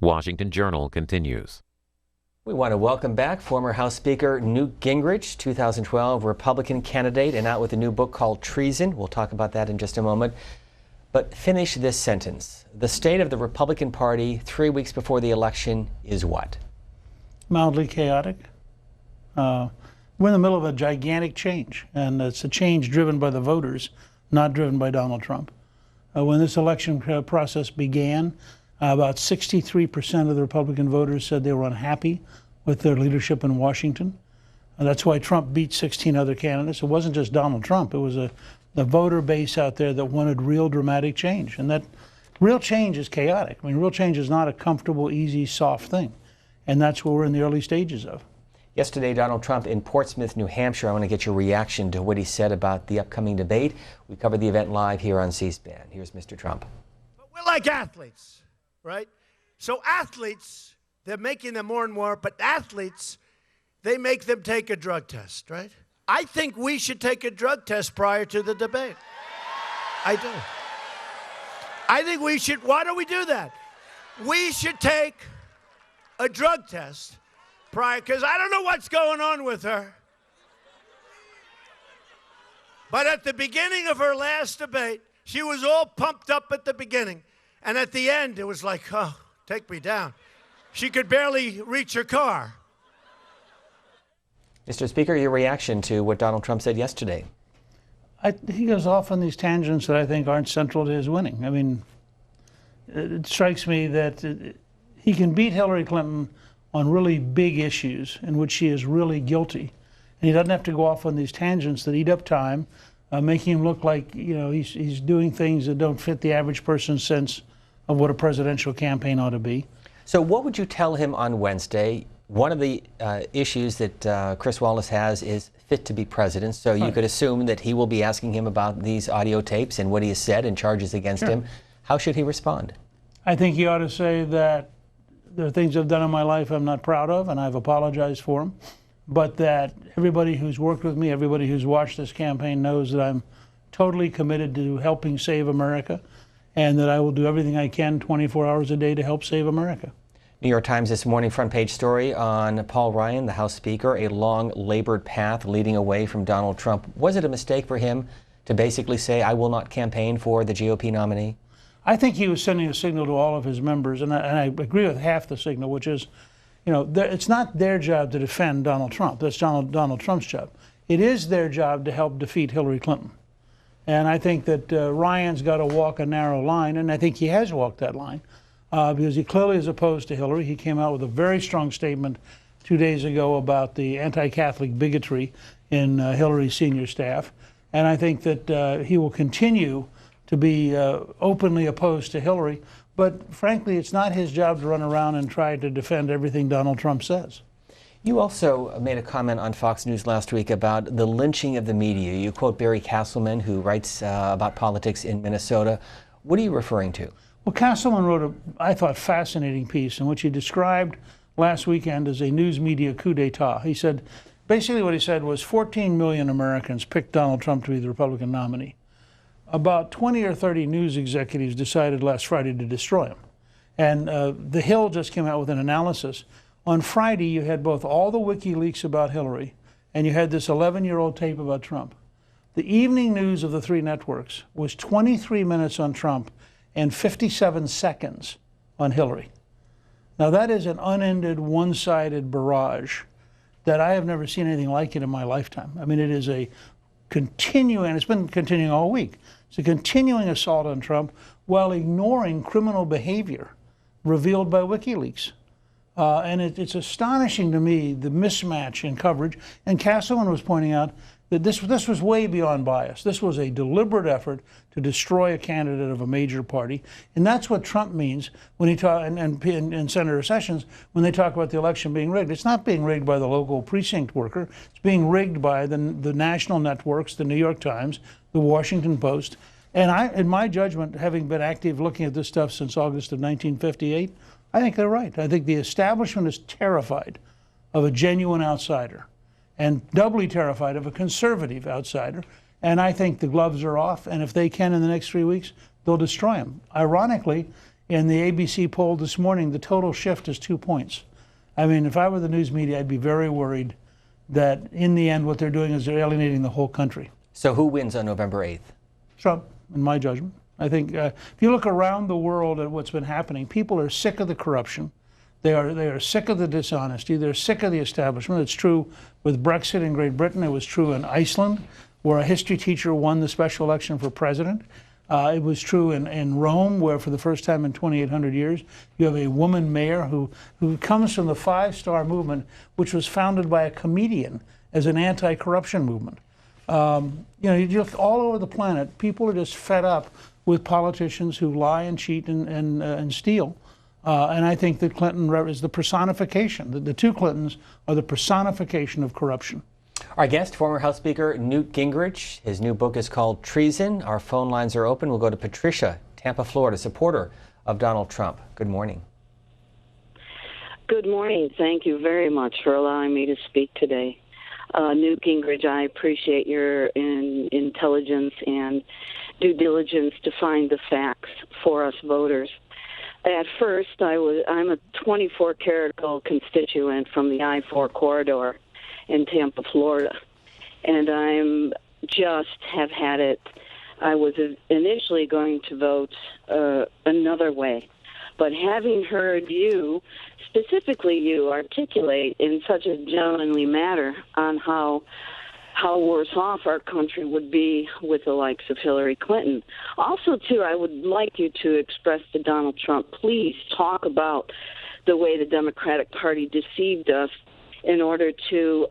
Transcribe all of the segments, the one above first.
Washington Journal continues. We want to welcome back former House Speaker Newt Gingrich, 2012 Republican candidate, and out with a new book called Treason. We'll talk about that in just a moment. But finish this sentence. The state of the Republican Party 3 weeks before the election is what? Mildly chaotic. We're in the middle of a gigantic change, and it's a change driven by the voters, not driven by Donald Trump. When this election process began, about 63% of the Republican voters said they were unhappy with their leadership in Washington. That's why Trump beat 16 other candidates. It wasn't just Donald Trump. It was the voter base out there that wanted real dramatic change. And that real change is chaotic. I mean, real change is not a comfortable, easy, soft thing. And that's what we're in the early stages of. Yesterday, Donald Trump in Portsmouth, New Hampshire. I want to get your reaction to what he said about the upcoming debate. We covered the event live here on C-SPAN. Here's Mr. Trump. But we're like athletes, right? So athletes, they're making them more and more, but athletes, they make them take a drug test, right? I think we should take a drug test prior to the debate. I do. I think we should. Why don't we do that? We should take a drug test prior, because I don't know what's going on with her. But at the beginning of her last debate, she was all pumped up at the beginning. And at the end, it was like, oh, take me down. She could barely reach her car. Mr. Speaker, your reaction to what Donald Trump said yesterday? He goes off on these tangents that I think aren't central to his winning. I mean, it strikes me that he can beat Hillary Clinton on really big issues in which she is really guilty. And he doesn't have to go off on these tangents that eat up time, making him look like, you know, he's doing things that don't fit the average person's sense of what a presidential campaign ought to be. So what would you tell him on Wednesday? One of the issues that Chris Wallace has is fit to be president. So you could assume that he will be asking him about these audio tapes and what he has said and charges against him. How should he respond? I think he ought to say that there are things I've done in my life I'm not proud of, and I've apologized for them. But that everybody who's worked with me, everybody who's watched this campaign knows that I'm totally committed to helping save America, and that I will do everything I can 24 hours a day to help save America. New York Times this morning front page story on Paul Ryan, the House Speaker, a long labored path leading away from Donald Trump. Was it a mistake for him to basically say, I will not campaign for the GOP nominee? I think he was sending a signal to all of his members, and I agree with half the signal, which is, you know, it's not their job to defend Donald Trump. That's Donald Trump's job. It is their job to help defeat Hillary Clinton. And I think that Ryan's got to walk a narrow line, and I think he has walked that line, because he clearly is opposed to Hillary. He came out with a very strong statement 2 days ago about the anti-Catholic bigotry in Hillary's senior staff. And I think that he will continue to be openly opposed to Hillary. But frankly, it's not his job to run around and try to defend everything Donald Trump says. You also made a comment on Fox News last week about the lynching of the media. You quote Barry Castleman, who writes about politics in Minnesota. What are you referring to? Well, Castleman wrote a, I thought, fascinating piece in which he described last weekend as a news media coup d'etat. He said, basically what he said was 14 million Americans picked Donald Trump to be the Republican nominee. About 20 or 30 news executives decided last Friday to destroy him. And The Hill just came out with an analysis. On Friday, you had both all the WikiLeaks about Hillary, and you had this 11-year-old tape about Trump. The evening news of the three networks was 23 minutes on Trump and 57 seconds on Hillary. Now that is an unended, one-sided barrage that I have never seen anything like it in my lifetime. I mean, it is a continuing, and it's been continuing all week. It's a continuing assault on Trump while ignoring criminal behavior revealed by WikiLeaks. And it's astonishing to me, the mismatch in coverage. And Castleman was pointing out that this was way beyond bias. This was a deliberate effort to destroy a candidate of a major party. And that's what Trump means when he talk, and Senator Sessions, when they talk about the election being rigged. It's not being rigged by the local precinct worker. It's being rigged by the national networks, the New York Times, the Washington Post. And in my judgment, having been active looking at this stuff since August of 1958, I think they're right. I think the establishment is terrified of a genuine outsider and doubly terrified of a conservative outsider. And I think the gloves are off, and if they can in the next 3 weeks, they'll destroy him. Ironically, In the ABC poll this morning, the total shift is 2 points. I mean, if I were the news media, I'd be very worried that in the end what they're doing is they're alienating the whole country. So who wins on November 8th? Trump, in my judgment. I think if you look around the world at what's been happening, people are sick of the corruption. They are sick of the dishonesty. They're sick of the establishment. It's true with Brexit in Great Britain. It was true in Iceland, where a history teacher won the special election for president. It was true in Rome, where for the first time in 2,800 years, you have a woman mayor who comes from the Five-Star Movement, which was founded by a comedian as an anti-corruption movement. You look all over the planet, people are just fed up with politicians who lie and cheat and steal. And I think that Clinton is the personification. The two Clintons are the personification of corruption. Our guest, former House Speaker Newt Gingrich. His new book is called Treason. Our phone lines are open. We'll go to Patricia, Tampa, Florida, supporter of Donald Trump. Good morning. Good morning. Thank you very much for allowing me to speak today. Newt Gingrich, I appreciate your intelligence and due diligence to find the facts for us voters. At first, I'm a 24-karat gold constituent from the I-4 corridor in Tampa, Florida, and I'm just have had it. I was initially going to vote another way, but having heard you, specifically you, articulate in such a gentlemanly manner on how worse off our country would be with the likes of Hillary Clinton. Also, too, I would like you to express to Donald Trump, please talk about the way the Democratic Party deceived us in order to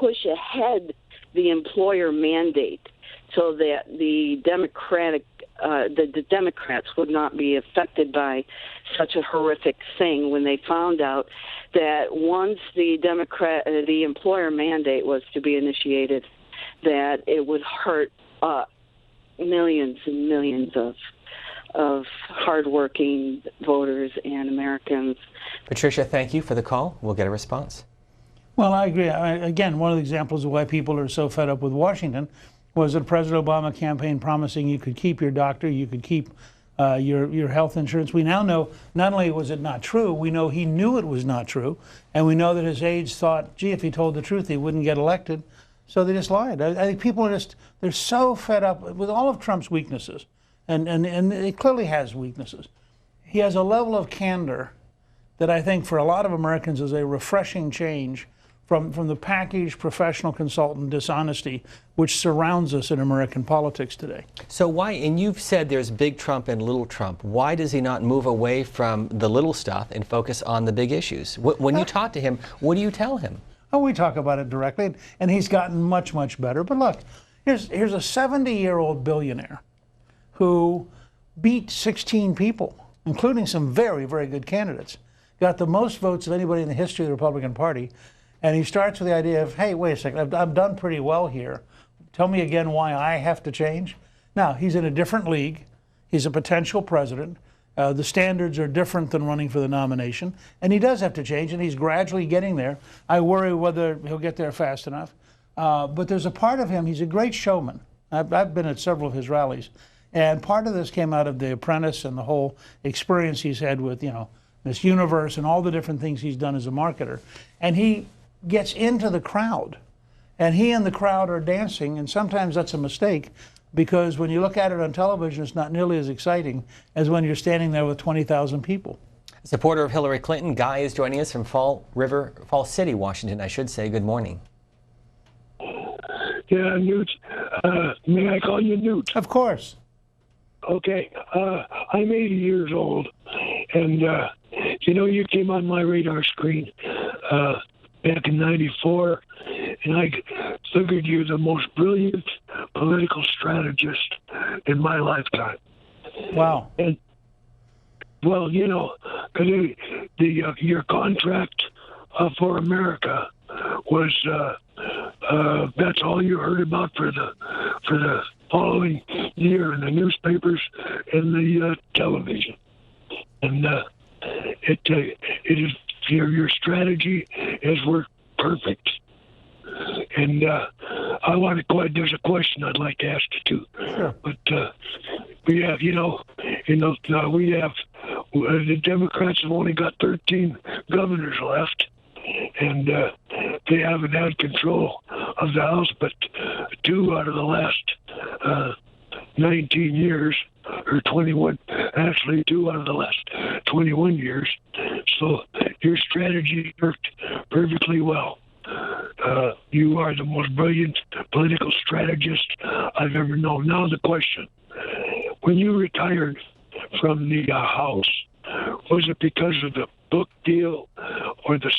push ahead the employer mandate so that the Democrats would not be affected by such a horrific thing when they found out that once the employer mandate was to be initiated, that it would hurt millions and millions of hardworking voters and Americans. Patricia, thank you for the call. We'll get a response. Well, I agree. Again, one of the examples of why people are so fed up with Washington was the President Obama campaign promising you could keep your doctor, you could keep your health insurance. We now know not only was it not true, we know he knew it was not true, and we know that his aides thought, gee, if he told the truth, he wouldn't get elected. So they just lied. I think people are they're so fed up with all of Trump's weaknesses, and it clearly has weaknesses. He has a level of candor that I think for a lot of Americans is a refreshing change from the packaged professional consultant dishonesty which surrounds us in American politics today. So why, and you've said there's big Trump and little Trump, why does he not move away from the little stuff and focus on the big issues? When you talk to him, what do you tell him? Oh, we talk about it directly, and he's gotten much, much better. But look, here's a 70-year-old billionaire who beat 16 people, including some very, very good candidates, got the most votes of anybody in the history of the Republican Party. And he starts with the idea of, hey, wait a second, I've done pretty well here. Tell me again why I have to change. Now, he's in a different league. He's a potential president. The standards are different than running for the nomination. And he does have to change, and he's gradually getting there. I worry whether he'll get there fast enough. But there's a part of him, he's a great showman. I've been at several of his rallies. And part of this came out of The Apprentice and the whole experience he's had with, Miss Universe and all the different things he's done as a marketer. And he gets into the crowd, and he and the crowd are dancing, and sometimes that's a mistake because when you look at it on television, it's not nearly as exciting as when you're standing there with 20,000 people. A supporter of Hillary Clinton, Guy, is joining us from Fall City, Washington, I should say. Good morning. Yeah, Newt. May I call you Newt? Of course. Okay. I'm 80 years old, and you came on my radar screen back in '94, and I figured you're the most brilliant political strategist in my lifetime. Wow. And well, because your contract for America was that's all you heard about for the following year in the newspapers and the television, and it is. Your strategy has worked perfect. And I want to go ahead. There's a question I'd like to ask you too. Sure. But we have, we have the Democrats have only got 13 governors left, and they haven't had control of the House, but 2 out of the last 19 years, or 21, actually 2 out of the last 21 years. So your strategy worked perfectly well. You are the most brilliant political strategist I've ever known. Now the question, when you retired from the House, was it because of the book deal or the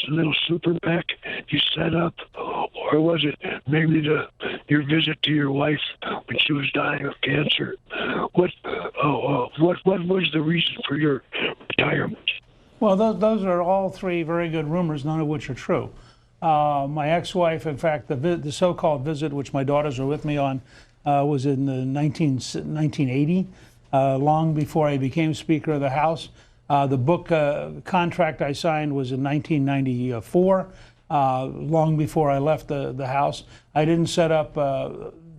little super PAC you set up, or was it maybe your visit to your wife when she was dying of cancer? What was the reason for your retirement? Well, those are all 3 very good rumors, none of which are true. My ex-wife, in fact, the so-called visit, which my daughters were with me on, was in the 1980, long before I became Speaker of the House. The book contract I signed was in 1994, long before I left the House. I didn't set up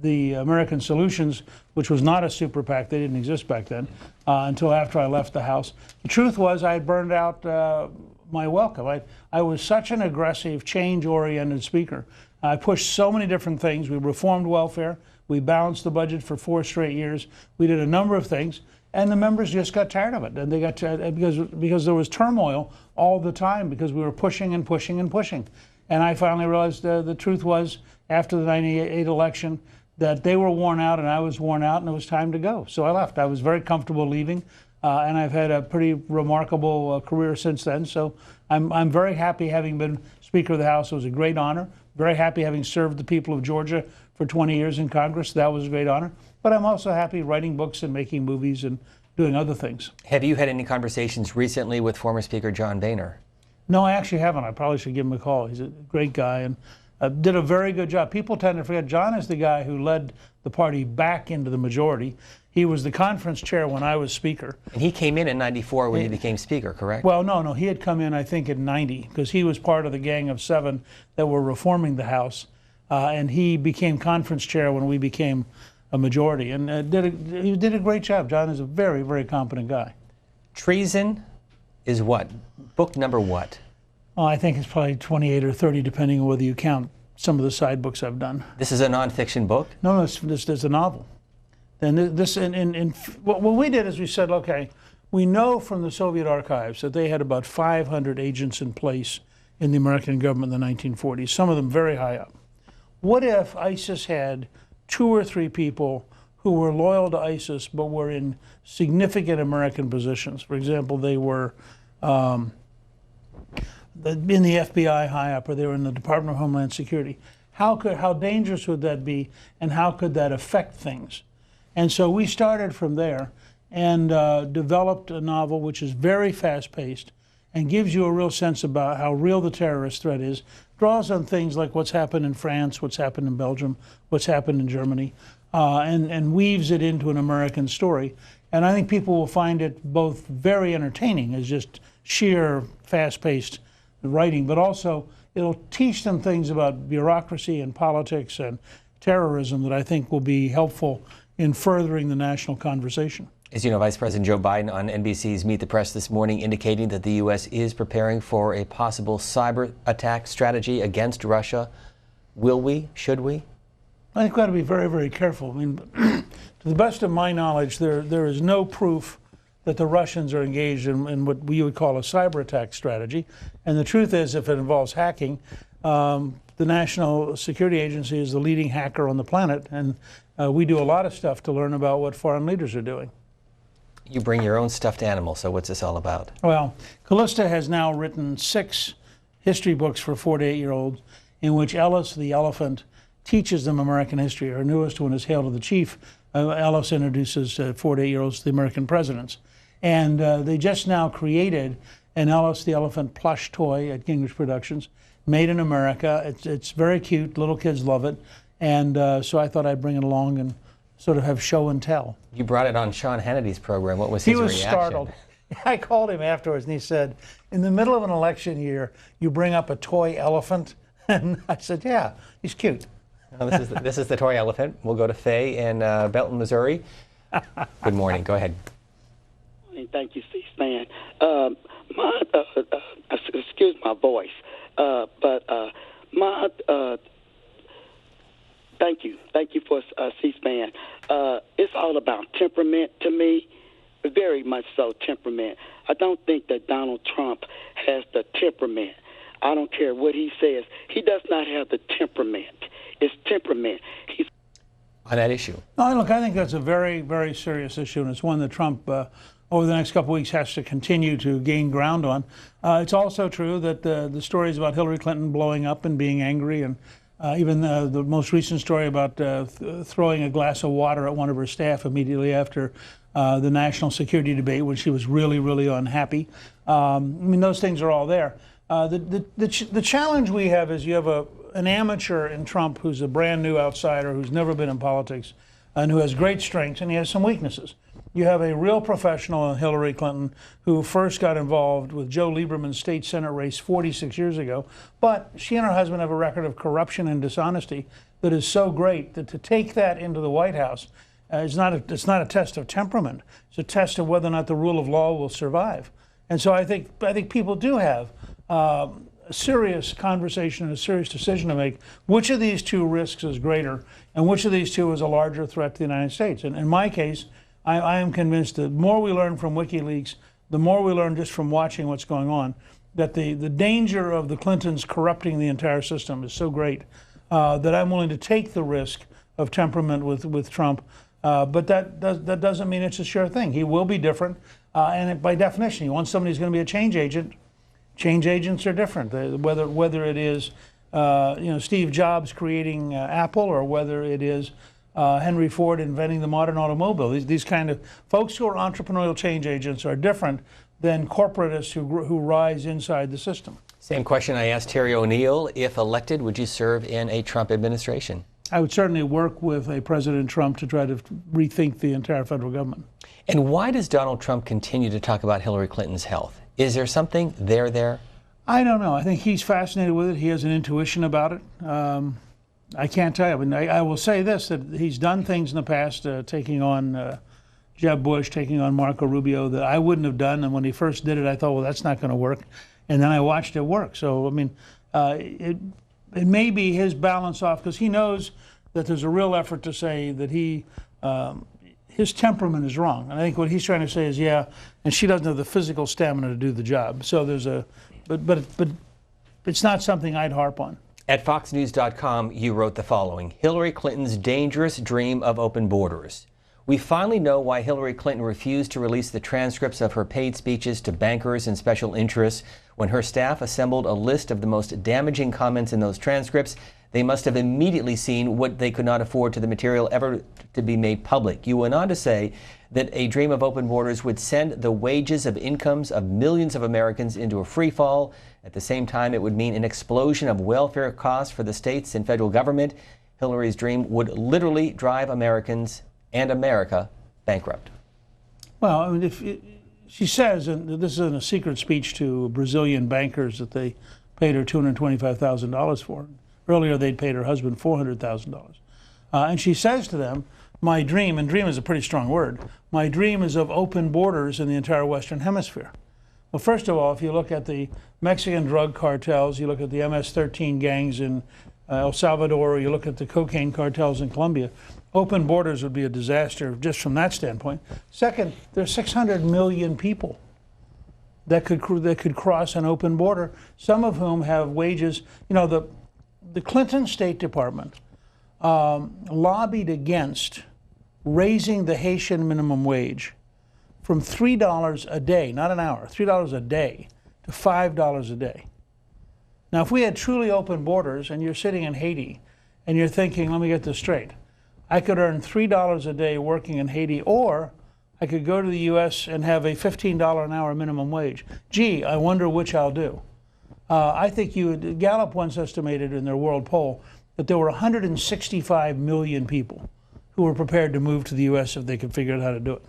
the American Solutions, which was not a super PAC, they didn't exist back then, until after I left the House. The truth was I had burned out my welcome. I was such an aggressive, change-oriented speaker. I pushed so many different things. We reformed welfare. We balanced the budget for 4 straight years. We did a number of things, and the members just got tired of it. And they got tired because there was turmoil all the time because we were pushing and pushing and pushing. And I finally realized the truth was, after the '98 election, that they were worn out and I was worn out, and it was time to go. So I left. I was very comfortable leaving. And I've had a pretty remarkable career since then. So I'm very happy having been Speaker of the House. It was a great honor. Very happy having served the people of Georgia for 20 years in Congress. That was a great honor. But I'm also happy writing books and making movies and doing other things. Have you had any conversations recently with former Speaker John Boehner? No, I actually haven't. I probably should give him a call. He's a great guy and did a very good job. People tend to forget John is the guy who led the party back into the majority. He was the conference chair when I was Speaker. And he came in '94 when he became Speaker, correct? Well, no, he had come in, I think, in '90, because he was part of the gang of 7 that were reforming the House. And he became conference chair when we became a majority. And he did a great job. John is a very, very competent guy. Treason is what? Book number what? Well, I think it's probably 28 or 30, depending on whether you count some of the side books I've done. This is a nonfiction book? No, this is a novel. And what we did is we said, okay, we know from the Soviet archives that they had about 500 agents in place in the American government in the 1940s, some of them very high up. What if ISIS had 2 or 3 people who were loyal to ISIS but were in significant American positions? For example, they were in the FBI high up, or they were in the Department of Homeland Security. How dangerous would that be, and how could that affect things? And so we started from there and developed a novel which is very fast-paced and gives you a real sense about how real the terrorist threat is, draws on things like what's happened in France, what's happened in Belgium, what's happened in Germany, and weaves it into an American story. And I think people will find it both very entertaining as just sheer fast-paced writing, but also it'll teach them things about bureaucracy and politics and terrorism that I think will be helpful in furthering the national conversation. As you know, Vice President Joe Biden on NBC's Meet the Press this morning indicating that the U.S. is preparing for a possible cyber attack strategy against Russia. Will we? Should we? I think we've got to be very, very careful. I mean, to the best of my knowledge, there is no proof that the Russians are engaged in what we would call a cyber attack strategy. And the truth is, if it involves hacking, the National Security Agency is the leading hacker on the planet, and we do a lot of stuff to learn about what foreign leaders are doing. You bring your own stuffed animal, so what's this all about? Well, Callista has now written 6 history books for 4 to 8-year-olds in which Ellis the elephant teaches them American history. Her newest one is Hail to the Chief. Ellis introduces 4 to 8-year-olds to the American presidents. And they just now created an Ellis the elephant plush toy at Gingrich Productions, made in America. It's very cute. Little kids love it. And so I thought I'd bring it along and sort of have show and tell. You brought it on Sean Hannity's program. What was his reaction? He was startled. I called him afterwards and he said, in the middle of an election year, you bring up a toy elephant? And I said, yeah, he's cute. Well, this is the toy elephant. We'll go to Faye in Belton, Missouri. Good morning. Go ahead. thank you, C-SPAN. Excuse my voice, thank you for C-SPAN. It's all about temperament to me, very much so temperament. I don't think that Donald Trump has the temperament. I don't care what he says. He does not have the temperament. It's temperament. He's on that issue. No, look, I think that's a very, very serious issue, and it's one that Trump, over the next couple of weeks, has to continue to gain ground on. It's also true that the stories about Hillary Clinton blowing up and being angry, and even the most recent story about throwing a glass of water at one of her staff immediately after the national security debate when she was really, really unhappy. I mean, those things are all there. The challenge we have is you have an amateur in Trump who's a brand new outsider who's never been in politics and who has great strengths, and he has some weaknesses. You have a real professional in Hillary Clinton who first got involved with Joe Lieberman's state Senate race 46 years ago, but she and her husband have a record of corruption and dishonesty that is so great that to take that into the White House it's not a test of temperament. It's a test of whether or not the rule of law will survive. And so I think people do have a serious conversation and a serious decision to make. Which of these two risks is greater, and which of these two is a larger threat to the United States? And in my case, I am convinced that the more we learn from WikiLeaks, the more we learn just from watching what's going on, that the danger of the Clintons corrupting the entire system is so great that I'm willing to take the risk of temperament with Trump. But that doesn't mean it's a sure thing. He will be different, and by definition, you want somebody who's going to be a change agent. Change agents are different. Whether it is Steve Jobs creating Apple, or whether it is Henry Ford inventing the modern automobile. These kind of folks who are entrepreneurial change agents are different than corporatists who rise inside the system. Same question I asked Terry O'Neill. If elected, would you serve in a Trump administration? I would certainly work with a President Trump to try to rethink the entire federal government. And why does Donald Trump continue to talk about Hillary Clinton's health? Is there something there? I don't know. I think he's fascinated with it. He has an intuition about it. I can't tell you. But I will say this, that he's done things in the past, taking on Jeb Bush, taking on Marco Rubio, that I wouldn't have done. And when he first did it, I thought, well, that's not going to work. And then I watched it work. So, I mean, it may be his balance off, because he knows that there's a real effort to say that his temperament is wrong. And I think what he's trying to say is, yeah, and she doesn't have the physical stamina to do the job. So there's but it's not something I'd harp on. At FoxNews.com, you wrote the following: Hillary Clinton's dangerous dream of open borders. We finally know why Hillary Clinton refused to release the transcripts of her paid speeches to bankers and special interests. When her staff assembled a list of the most damaging comments in those transcripts, they must have immediately seen what they could not afford to the material ever to be made public. You went on to say that a dream of open borders would send the wages of incomes of millions of Americans into a free fall. At the same time, it would mean an explosion of welfare costs for the states and federal government. Hillary's dream would literally drive Americans and America bankrupt. Well, I mean, she says, and this is in a secret speech to Brazilian bankers, that they paid her $225,000 for. Earlier, they'd paid her husband $400,000. And she says to them, my dream, and dream is a pretty strong word, my dream is of open borders in the entire Western Hemisphere. Well, first of all, if you look at the Mexican drug cartels, you look at the MS-13 gangs in El Salvador, you look at the cocaine cartels in Colombia, open borders would be a disaster just from that standpoint. Second, there's 600 million people that could cross an open border, some of whom have wages. You know, the Clinton State Department lobbied against raising the Haitian minimum wage from $3 a day, not an hour, $3 a day, to $5 a day. Now, if we had truly open borders and you're sitting in Haiti and you're thinking, let me get this straight, I could earn $3 a day working in Haiti, or I could go to the U.S. and have a $15 an hour minimum wage. Gee, I wonder which I'll do. I think Gallup once estimated in their world poll that there were 165 million people who were prepared to move to the U.S. if they could figure out how to do it.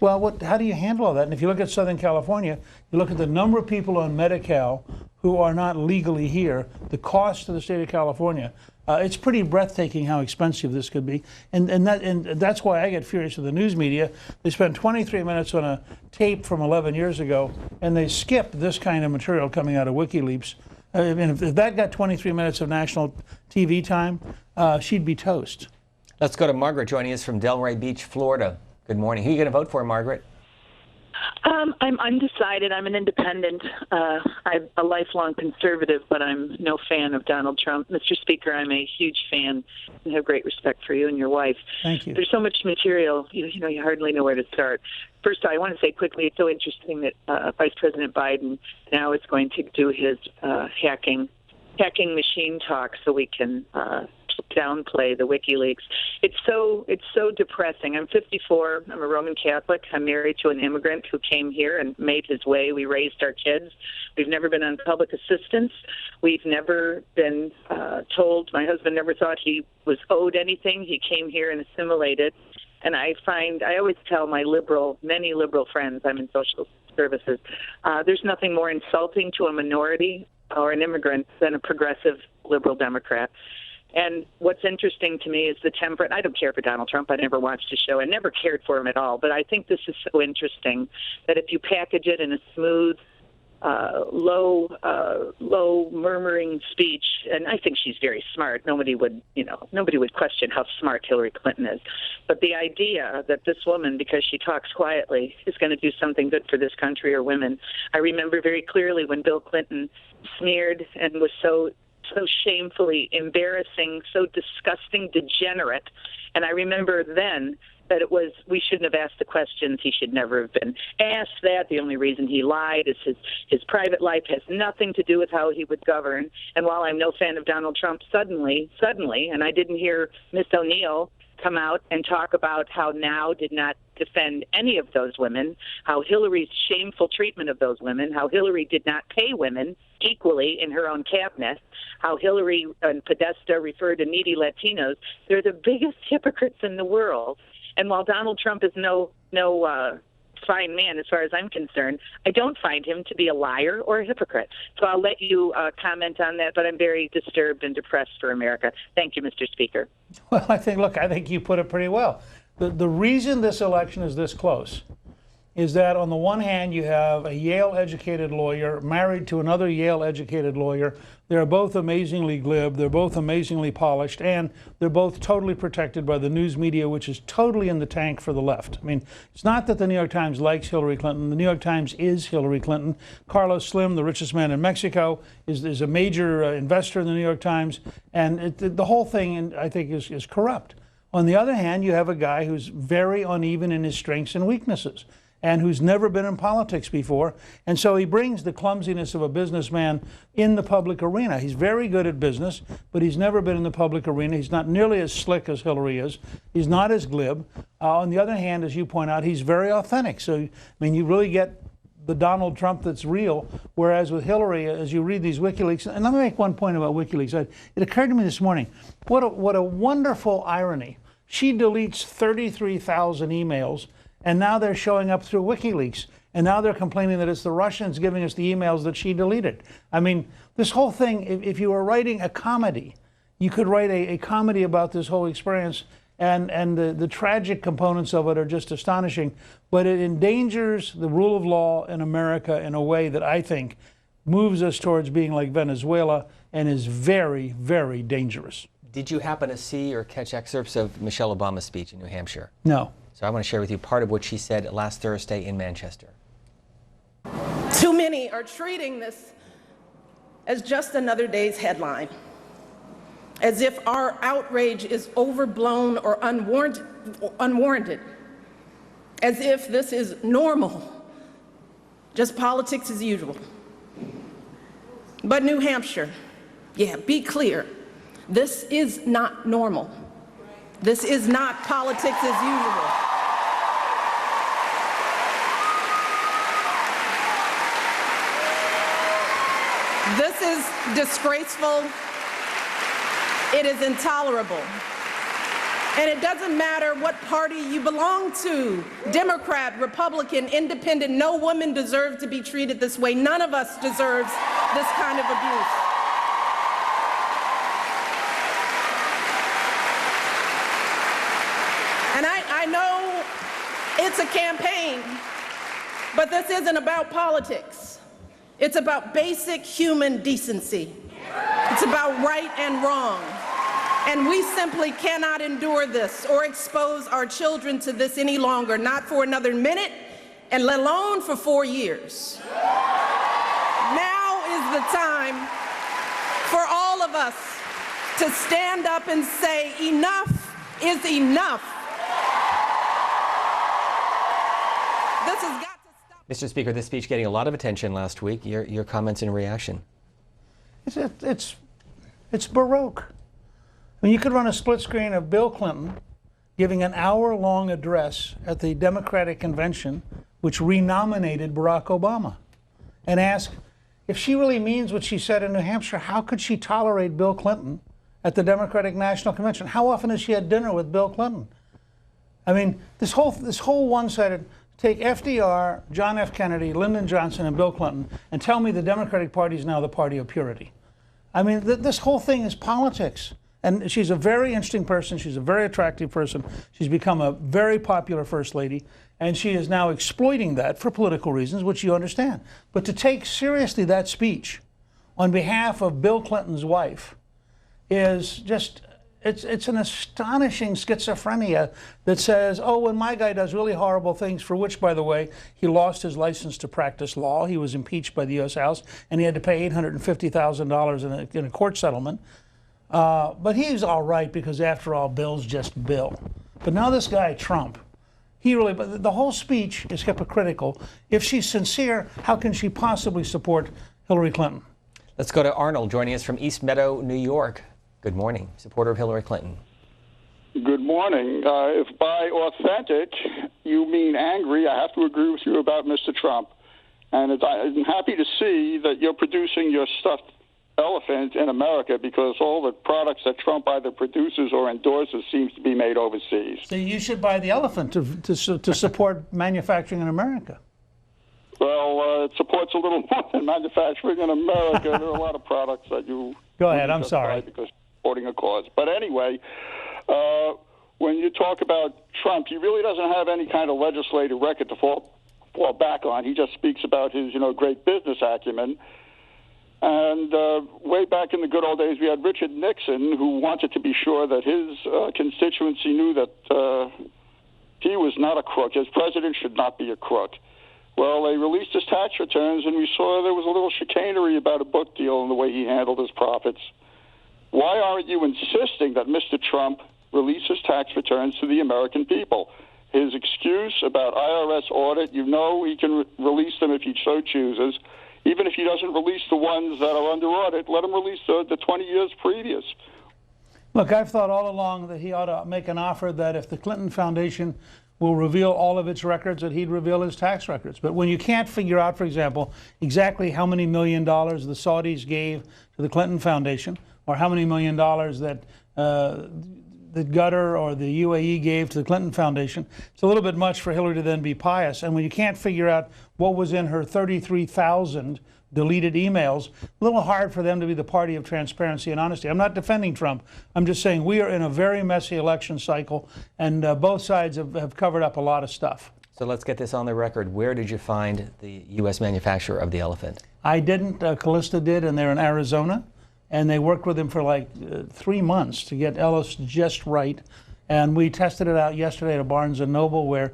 Well, how do you handle all that? And if you look at Southern California, you look at the number of people on Medi-Cal who are not legally here, the cost to the state of California It's pretty breathtaking how expensive this could be, and that's why I get furious with the news media. They spend 23 minutes on a tape from 11 years ago, and they skip this kind of material coming out of WikiLeaks. I mean, if that got 23 minutes of national TV time, she'd be toast. Let's go to Margaret joining us from Delray Beach, Florida. Good morning. Who are you going to vote for, Margaret? I'm undecided. I'm an independent. I'm a lifelong conservative, but I'm no fan of Donald Trump. Mr. Speaker, I'm a huge fan and have great respect for you and your wife. Thank you. There's so much material, you hardly know where to start. First, I want to say quickly, it's so interesting that Vice President Biden now is going to do his hacking machine talk so we can downplay the WikiLeaks. It's so depressing. I'm 54. I'm a Roman Catholic. I'm married to an immigrant who came here and made his way. We raised our kids. We've never been on public assistance. We've never been told. My husband never thought he was owed anything. He came here and assimilated. And I always tell my many liberal friends, I'm in social services, there's nothing more insulting to a minority or an immigrant than a progressive liberal Democrat. And what's interesting to me is the temperament. I don't care for Donald Trump. I never watched his show. I never cared for him at all. But I think this is so interesting that if you package it in a smooth, low murmuring speech, and I think she's very smart. Nobody would question how smart Hillary Clinton is. But the idea that this woman, because she talks quietly, is going to do something good for this country or women. I remember very clearly when Bill Clinton smeared and was so shamefully embarrassing, so disgusting, degenerate. And I remember then that we shouldn't have asked the questions. He should never have been asked that. The only reason he lied is his private life has nothing to do with how he would govern. And while I'm no fan of Donald Trump, suddenly, and I didn't hear Miss O'Neill come out and talk about how now did not defend any of those women, how Hillary's shameful treatment of those women, how Hillary did not pay women equally in her own cabinet, how Hillary and Podesta refer to needy Latinos. They're the biggest hypocrites in the world. And while Donald Trump is no fine man as far as I'm concerned, I don't find him to be a liar or a hypocrite. So I'll let you comment on that, but I'm very disturbed and depressed for America. Thank you, Mr. Speaker. Well, I think you put it pretty well. The reason this election is this close is that on the one hand, you have a Yale-educated lawyer married to another Yale-educated lawyer. They're both amazingly glib, they're both amazingly polished, and they're both totally protected by the news media, which is totally in the tank for the left. I mean, it's not that the New York Times likes Hillary Clinton. The New York Times is Hillary Clinton. Carlos Slim, the richest man in Mexico, is a major investor in the New York Times, and the whole thing, I think, is corrupt. On the other hand, you have a guy who's very uneven in his strengths and weaknesses, and who's never been in politics before. And so he brings the clumsiness of a businessman in the public arena. He's very good at business, but he's never been in the public arena. He's not nearly as slick as Hillary is. He's not as glib. On the other hand, as you point out, he's very authentic. So, I mean, you really get the Donald Trump that's real, whereas with Hillary, as you read these WikiLeaks, and let me make one point about WikiLeaks. It occurred to me this morning, what a wonderful irony. She deletes 33,000 emails, and now they're showing up through WikiLeaks. And now they're complaining that it's the Russians giving us the emails that she deleted. I mean, this whole thing, if you were writing a comedy, you could write a comedy about this whole experience, and the tragic components of it are just astonishing. But it endangers the rule of law in America in a way that I think moves us towards being like Venezuela and is very, very dangerous. Did you happen to see or catch excerpts of Michelle Obama's speech in New Hampshire? No. So I want to share with you part of what she said last Thursday in Manchester. Too many are treating this as just another day's headline, as if our outrage is overblown or unwarranted, as if this is normal, just politics as usual. But New Hampshire, yeah, be clear, this is not normal. This is not politics as usual. This is disgraceful. It is intolerable. And it doesn't matter what party you belong to, Democrat, Republican, Independent, no woman deserves to be treated this way. None of us deserves this kind of abuse. It's a campaign, but this isn't about politics. It's about basic human decency. It's about right and wrong. And we simply cannot endure this or expose our children to this any longer, not for another minute, and let alone for 4 years. Now is the time for all of us to stand up and say, enough is enough. This has got to stop. Mr. Speaker, this speech getting a lot of attention last week. Your comments and reaction? It's Baroque. I mean, you could run a split screen of Bill Clinton giving an hour-long address at the Democratic convention, which renominated Barack Obama, and ask, if she really means what she said in New Hampshire, how could she tolerate Bill Clinton at the Democratic National Convention? How often has she had dinner with Bill Clinton? I mean, this whole one-sided, take FDR, John F. Kennedy, Lyndon Johnson, and Bill Clinton, and tell me the Democratic Party is now the party of purity. I mean, this whole thing is politics. And she's a very interesting person. She's a very attractive person. She's become a very popular first lady. And she is now exploiting that for political reasons, which you understand. But to take seriously that speech on behalf of Bill Clinton's wife is just, it's an astonishing schizophrenia that says, oh, when my guy does really horrible things, for which, by the way, he lost his license to practice law. He was impeached by the U.S. House, and he had to pay $850,000 in a court settlement. But he's all right because, after all, Bill's just Bill. But now this guy, Trump, but the whole speech is hypocritical. If she's sincere, how can she possibly support Hillary Clinton? Let's go to Arnold, joining us from East Meadow, New York. Good morning, supporter of Hillary Clinton. Good morning. If by authentic you mean angry, I have to agree with you about Mr. Trump. And I'm happy to see that you're producing your stuffed elephant in America, because all the products that Trump either produces or endorses seems to be made overseas. So you should buy the elephant to support manufacturing in America. Well, it supports a little more than manufacturing in America. There are a lot of products that you go ahead. I'm sorry. Because you're supporting a cause. But anyway, when you talk about Trump, he really doesn't have any kind of legislative record to fall back on. He just speaks about his, great business acumen. And way back in the good old days, we had Richard Nixon, who wanted to be sure that his constituency knew that he was not a crook. His president should not be a crook. Well, they released his tax returns, and we saw there was a little chicanery about a book deal and the way he handled his profits. Why aren't you insisting that Mr. Trump release his tax returns to the American people? His excuse about IRS audit, he can release them if he so chooses. Even if he doesn't release the ones that are under audit, let him release the 20 years previous. Look, I've thought all along that he ought to make an offer that if the Clinton Foundation will reveal all of its records, that he'd reveal his tax records. But when you can't figure out, for example, exactly how many $1 million the Saudis gave to the Clinton Foundation, or how many $1 million that the Qatar or the UAE gave to the Clinton Foundation, it's a little bit much for Hillary to then be pious. And when you can't figure out what was in her 33,000 deleted emails, a little hard for them to be the party of transparency and honesty. I'm not defending Trump. I'm just saying we are in a very messy election cycle, and both sides have covered up a lot of stuff. So let's get this on the record. Where did you find the U.S. manufacturer of the elephant? I didn't. Callista did, and they're in Arizona. And they worked with him for like 3 months to get Ellis just right. And we tested it out yesterday at a Barnes & Noble, where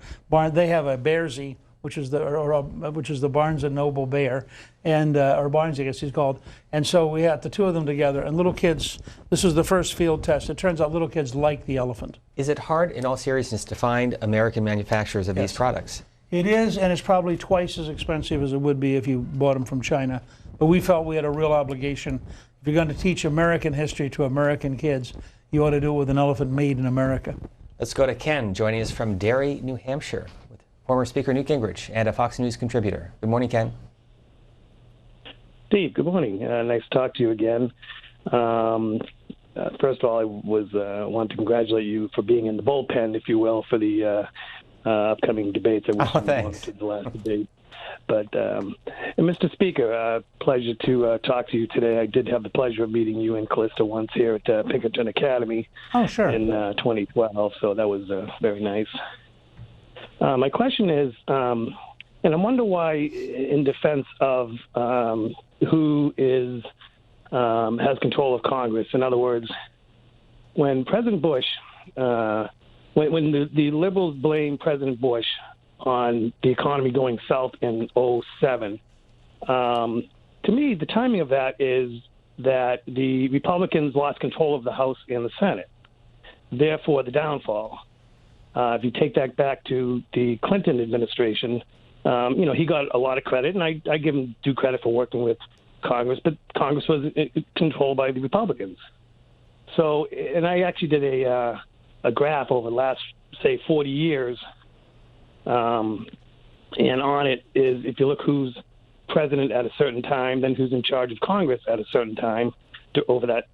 they have a Bearsy, which is the Barnes & Noble Bear, and or Barnes, I guess he's called. And so we had the two of them together. And little kids, this was the first field test. It turns out little kids like the elephant. Is it hard, in all seriousness, to find American manufacturers of these products? It is, and it's probably twice as expensive as it would be if you bought them from China. But we felt we had a real obligation. If you're going to teach American history to American kids, you ought to do it with an elephant made in America. Let's go to Ken, joining us from Derry, New Hampshire, with former Speaker Newt Gingrich and a Fox News contributor. Good morning, Ken. Steve, good morning. Nice to talk to you again. First of all, I want to congratulate you for being in the bullpen, if you will, for the upcoming debates. I wish thanks. To the last debate. But, Mr. Speaker, pleasure to talk to you today. I did have the pleasure of meeting you and Callista once here at Pinkerton Academy in 2012, so that was very nice. My question is, and I wonder why, in defense of who is has control of Congress. In other words, when President Bush, when the liberals blame President Bush on the economy going south in '07, to me, the timing of that is that the Republicans lost control of the House and the Senate. Therefore, the downfall. If you take that back to the Clinton administration, he got a lot of credit, and I give him due credit for working with Congress, but Congress was controlled by the Republicans. So, and I actually did a graph over the last, say, 40 years, and on it is, if you look who's president at a certain time, then who's in charge of Congress at a certain time over that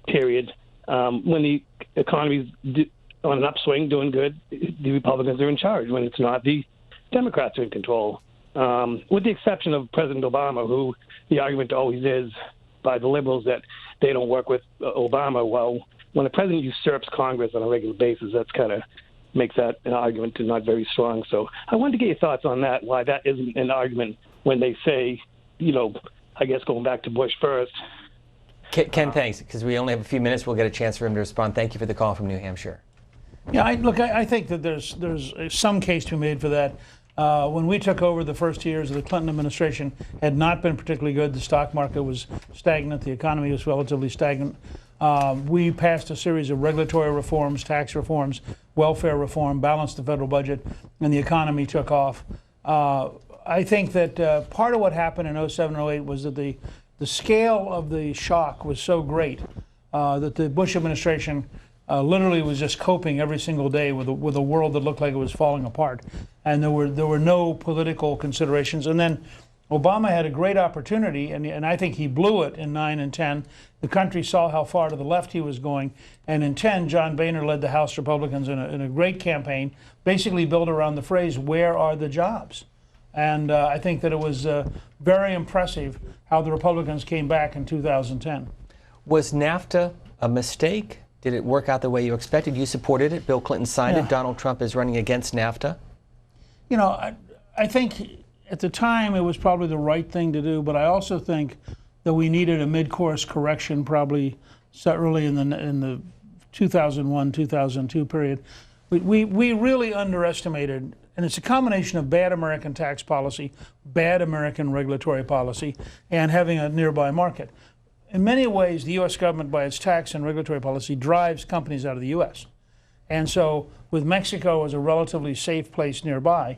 period. When the economy's on an upswing, doing good, the Republicans are in charge. When it's not, the Democrats are in control. With the exception of President Obama, who the argument always is by the liberals that they don't work with Obama. Well, when a president usurps Congress on a regular basis, that's kind of makes that an argument not very strong. So I wanted to get your thoughts on that, why that isn't an argument when they say, I guess going back to Bush first. Ken, thanks, because we only have a few minutes. We'll get a chance for him to respond. Thank you for the call from New Hampshire. Yeah, I think that there's some case to be made for that. When we took over, the first years of the Clinton administration had not been particularly good. The stock market was stagnant. The economy was relatively stagnant. We passed a series of regulatory reforms, tax reforms, welfare reform, balanced the federal budget, and the economy took off. I think that part of what happened in '07 and '08 was that the scale of the shock was so great that the Bush administration literally was just coping every single day with a world that looked like it was falling apart, and there were no political considerations. And then Obama had a great opportunity, and I think he blew it in 9 and 10. The country saw how far to the left he was going, and in 10, John Boehner led the House Republicans in a great campaign, basically built around the phrase, "Where are the jobs?" And I think that it was very impressive how the Republicans came back in 2010. Was NAFTA a mistake? Did it work out the way you expected? You supported it. Bill Clinton signed it. Donald Trump is running against NAFTA. I think at the time it was probably the right thing to do, but I also think that we needed a mid-course correction probably early in the 2001, 2002 period. We really underestimated, and it's a combination of bad American tax policy, bad American regulatory policy, and having a nearby market. In many ways, the U.S. government, by its tax and regulatory policy, drives companies out of the U.S. And so with Mexico as a relatively safe place nearby,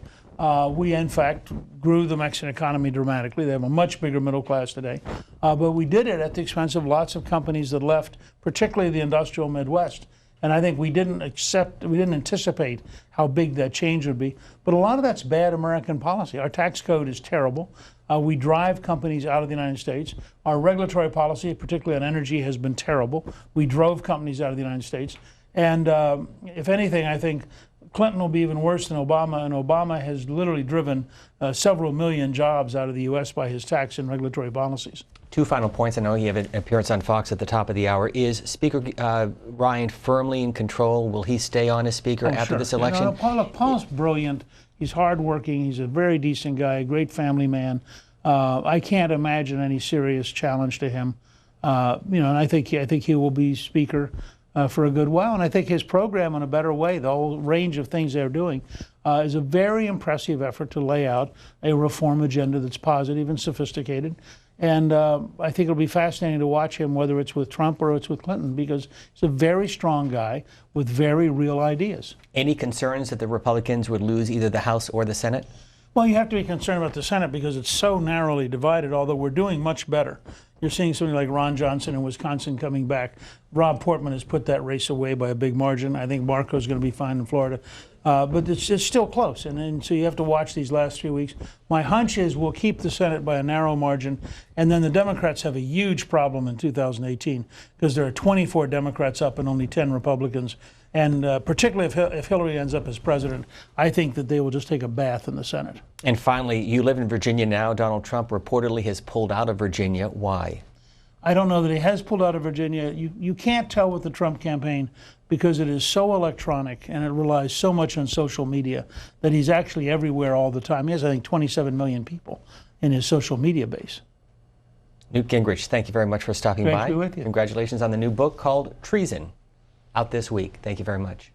we, in fact, grew the Mexican economy dramatically. They have a much bigger middle class today. But we did it at the expense of lots of companies that left, particularly the industrial Midwest. And I think we didn't anticipate how big that change would be. But a lot of that's bad American policy. Our tax code is terrible. We drive companies out of the United States. Our regulatory policy, particularly on energy, has been terrible. We drove companies out of the United States. And if anything, I think Clinton will be even worse than Obama, and Obama has literally driven several million jobs out of the U.S. by his tax and regulatory policies. Two final points. I know you have an appearance on Fox at the top of the hour. Is Speaker Ryan firmly in control? Will he stay on as Speaker after this election? Paul's brilliant. He's hardworking. He's a very decent guy, a great family man. I can't imagine any serious challenge to him. And I think he will be Speaker for a good while. And I think his program, In a Better Way, the whole range of things they're doing, is a very impressive effort to lay out a reform agenda that's positive and sophisticated. And I think it'll be fascinating to watch him, whether it's with Trump or it's with Clinton, because he's a very strong guy with very real ideas. Any concerns that the Republicans would lose either the House or the Senate? Well, you have to be concerned about the Senate because it's so narrowly divided, although we're doing much better. You're seeing somebody like Ron Johnson in Wisconsin coming back. Rob Portman has put that race away by a big margin. I think Marco's going to be fine in Florida. But it's still close, and so you have to watch these last 3 weeks. My hunch is we'll keep the Senate by a narrow margin, and then the Democrats have a huge problem in 2018 because there are 24 Democrats up and only 10 Republicans. And particularly if Hillary ends up as president, I think that they will just take a bath in the Senate. And finally, you live in Virginia now. Donald Trump reportedly has pulled out of Virginia. Why? I don't know that he has pulled out of Virginia. You can't tell with the Trump campaign because it is so electronic and it relies so much on social media that he's actually everywhere all the time. He has, I think, 27 million people in his social media base. Newt Gingrich, thank you very much for stopping Great by. to be with you. Congratulations on the new book called Treason, out this week. Thank you very much.